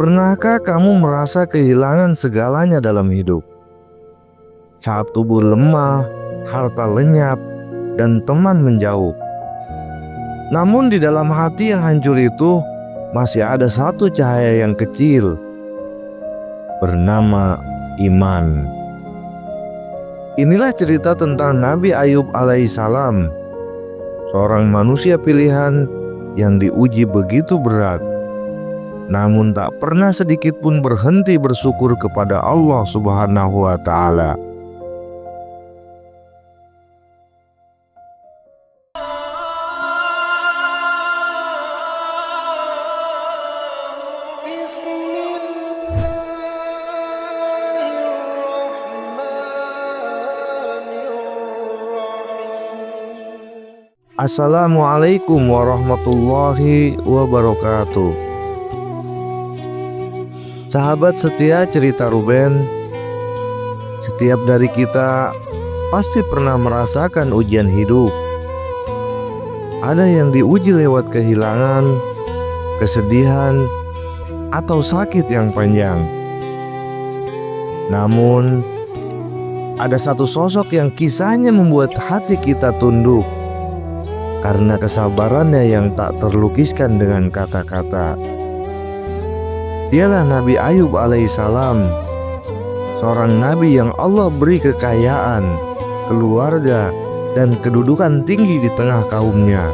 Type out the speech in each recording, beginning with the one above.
Pernahkah kamu merasa kehilangan segalanya dalam hidup? Saat tubuh lemah, harta lenyap, dan teman menjauh. Namun di dalam hati yang hancur itu masih ada satu cahaya yang kecil, bernama iman. Inilah cerita tentang Nabi Ayub alaihissalam, seorang manusia pilihan yang diuji begitu berat, namun tak pernah sedikit pun berhenti bersyukur kepada Allah Subhanahu wa Ta'ala. Assalamualaikum warahmatullahi wabarakatuh. Sahabat setia cerita Ruben, setiap dari kita pasti pernah merasakan ujian hidup. Ada yang diuji lewat kehilangan, kesedihan, atau sakit yang panjang. Namun, ada satu sosok yang kisahnya membuat hati kita tunduk karena kesabarannya yang tak terlukiskan dengan kata-kata. Dialah Nabi Ayub alaihissalam, seorang nabi yang Allah beri kekayaan, keluarga, dan kedudukan tinggi di tengah kaumnya.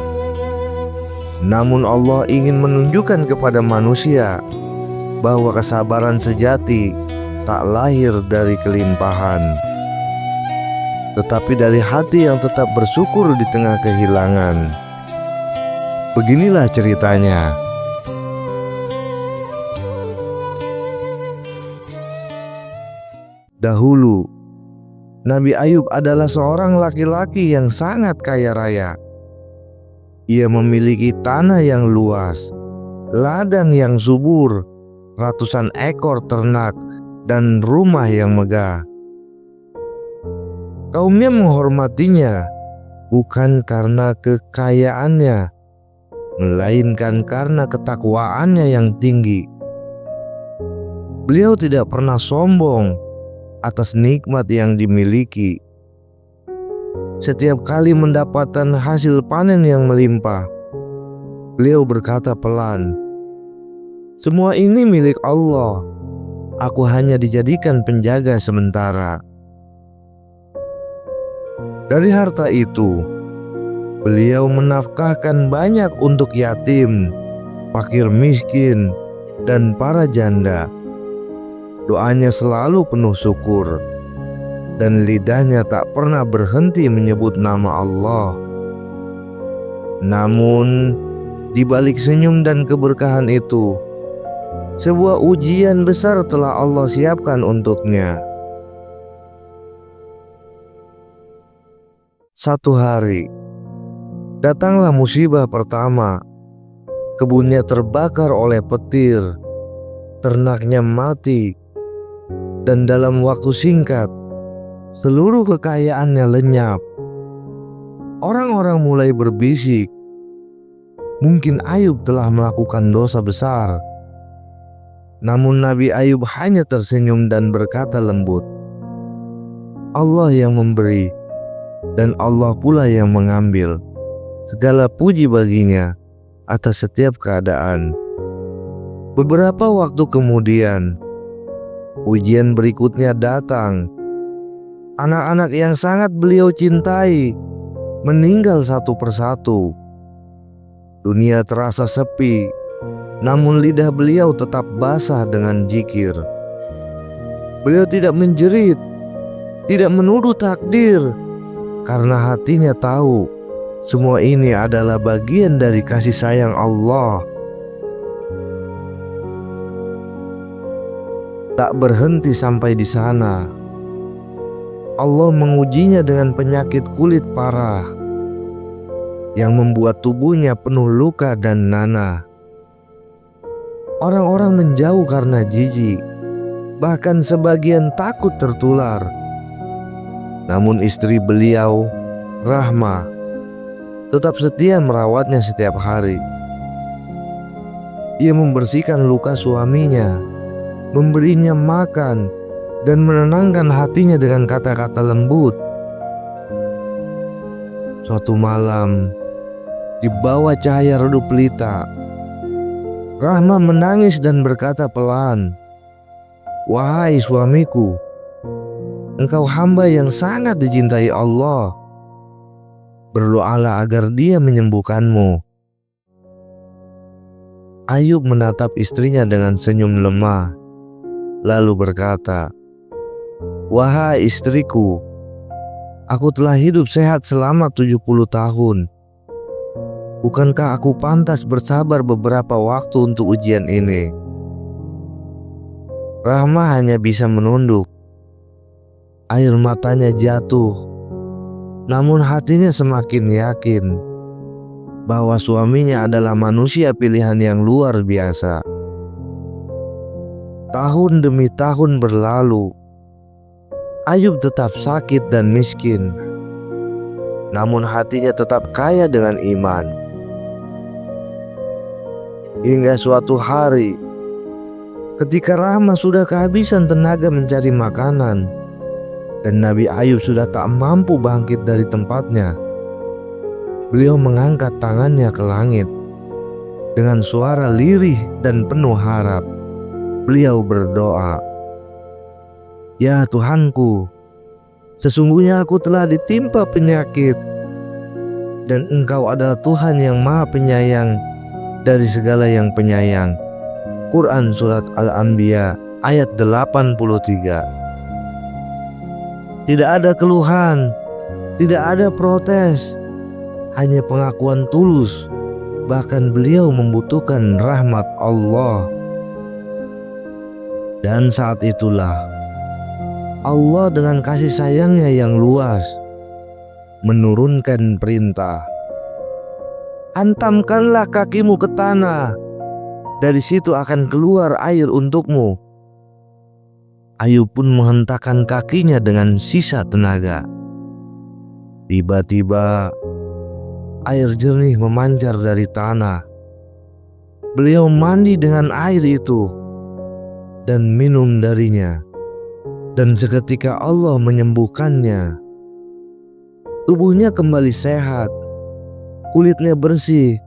Namun Allah ingin menunjukkan kepada manusia bahwa kesabaran sejati tak lahir dari kelimpahan, tetapi dari hati yang tetap bersyukur di tengah kehilangan. Beginilah ceritanya. Dahulu, Nabi Ayub adalah seorang laki-laki yang sangat kaya raya. Ia memiliki tanah yang luas, ladang yang subur, ratusan ekor ternak, dan rumah yang megah. Kaumnya menghormatinya bukan karena kekayaannya, melainkan karena ketakwaannya yang tinggi. Beliau tidak pernah sombong atas nikmat yang dimiliki. Setiap kali mendapatkan hasil panen yang melimpah, beliau berkata pelan, "Semua ini milik Allah. Aku hanya dijadikan penjaga sementara." Dari harta itu, beliau menafkahkan banyak untuk yatim, fakir miskin, dan para janda. Doanya selalu penuh syukur, dan lidahnya tak pernah berhenti menyebut nama Allah. Namun, di balik senyum dan keberkahan itu, sebuah ujian besar telah Allah siapkan untuknya. Satu hari, datanglah musibah pertama. Kebunnya terbakar oleh petir, ternaknya mati, dan dalam waktu singkat, seluruh kekayaannya lenyap. Orang-orang mulai berbisik, mungkin Ayub telah melakukan dosa besar. Namun Nabi Ayub hanya tersenyum dan berkata lembut, "Allah yang memberi, dan Allah pula yang mengambil. Segala puji baginya atas setiap keadaan." Beberapa waktu kemudian, ujian berikutnya datang. Anak-anak yang sangat beliau cintai meninggal satu persatu. Dunia terasa sepi, namun lidah beliau tetap basah dengan zikir. Beliau tidak menjerit, tidak menuduh takdir, karena hatinya tahu semua ini adalah bagian dari kasih sayang Allah. Tak berhenti sampai di sana. Allah mengujinya dengan penyakit kulit parah yang membuat tubuhnya penuh luka dan nanah. Orang-orang menjauh karena jijik, bahkan sebagian takut tertular. Namun istri beliau, Rahmah, tetap setia merawatnya setiap hari. Ia membersihkan luka suaminya, memberinya makan, dan menenangkan hatinya dengan kata-kata lembut. Suatu malam, di bawah cahaya redup pelita, Rahma menangis dan berkata pelan, "Wahai suamiku, engkau hamba yang sangat dicintai Allah. Berdoalah agar Dia menyembuhkanmu." Ayub menatap istrinya dengan senyum lemah, lalu berkata, "Wahai istriku, aku telah hidup sehat selama 70 tahun. Bukankah aku pantas bersabar beberapa waktu untuk ujian ini?" Rahma hanya bisa menunduk. Air matanya jatuh, namun hatinya semakin yakin bahwa suaminya adalah manusia pilihan yang luar biasa. Tahun demi tahun berlalu, Ayub tetap sakit dan miskin, namun hatinya tetap kaya dengan iman. Hingga suatu hari, ketika Rahma sudah kehabisan tenaga mencari makanan dan Nabi Ayub sudah tak mampu bangkit dari tempatnya, beliau mengangkat tangannya ke langit. Dengan suara lirih dan penuh harap, beliau berdoa, "Ya Tuhanku, sesungguhnya aku telah ditimpa penyakit, dan Engkau adalah Tuhan yang Maha Penyayang dari segala yang penyayang." Quran Surat Al-Anbiya ayat 83. Tidak ada keluhan, tidak ada protes, hanya pengakuan tulus. Bahkan beliau membutuhkan rahmat Allah. Dan saat itulah Allah dengan kasih sayangnya yang luas menurunkan perintah, "Hantamkanlah kakimu ke tanah, dari situ akan keluar air untukmu." Ayub pun menghentakkan kakinya dengan sisa tenaga. Tiba-tiba air jernih memancar dari tanah. Beliau mandi dengan air itu dan minum darinya, dan seketika Allah menyembuhkannya. Tubuhnya kembali sehat, kulitnya bersih,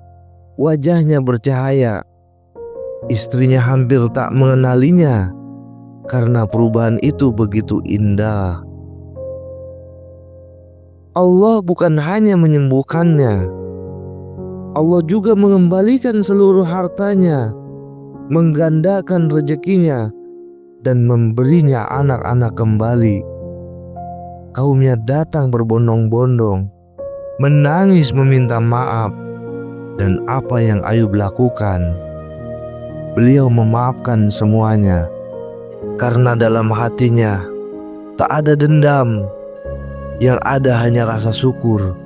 wajahnya bercahaya. Istrinya hampir tak mengenalinya karena perubahan itu begitu indah. Allah bukan hanya menyembuhkannya, Allah juga mengembalikan seluruh hartanya, menggandakan rezekinya, dan memberinya anak-anak kembali. Kaumnya datang berbondong-bondong, menangis meminta maaf, dan apa yang Ayub lakukan, beliau memaafkan semuanya, karena dalam hatinya tak ada dendam, yang ada hanya rasa syukur.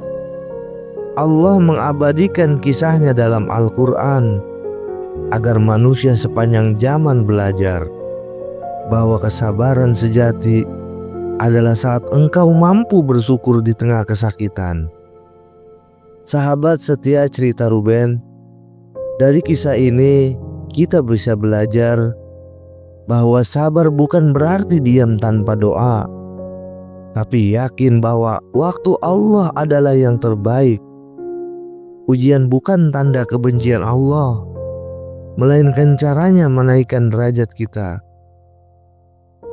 Allah mengabadikan kisahnya dalam Al-Quran agar manusia sepanjang zaman belajar bahwa kesabaran sejati adalah saat engkau mampu bersyukur di tengah kesakitan. Sahabat setia cerita Ruben, dari kisah ini kita bisa belajar bahwa sabar bukan berarti diam tanpa doa, tapi yakin bahwa waktu Allah adalah yang terbaik. Ujian bukan tanda kebencian Allah, melainkan caranya menaikkan derajat kita.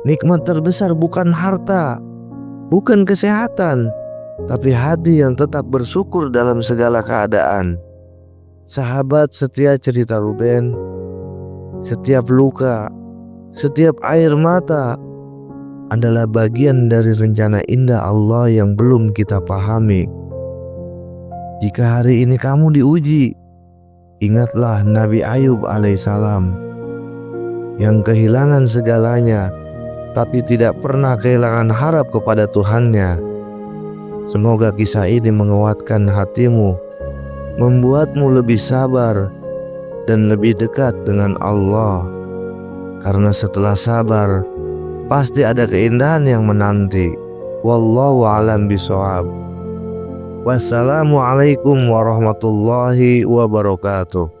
Nikmat terbesar bukan harta, bukan kesehatan, tapi hati yang tetap bersyukur dalam segala keadaan. Sahabat setia cerita Ruben, setiap luka, setiap air mata adalah bagian dari rencana indah Allah yang belum kita pahami. Jika hari ini kamu diuji, ingatlah Nabi Ayub alaihissalam yang kehilangan segalanya tapi tidak pernah kehilangan harap kepada Tuhannya. Semoga kisah ini menguatkan hatimu, membuatmu lebih sabar dan lebih dekat dengan Allah. Karena setelah sabar, pasti ada keindahan yang menanti. Wallahu a'lam bishawab. Wassalamualaikum warahmatullahi wabarakatuh.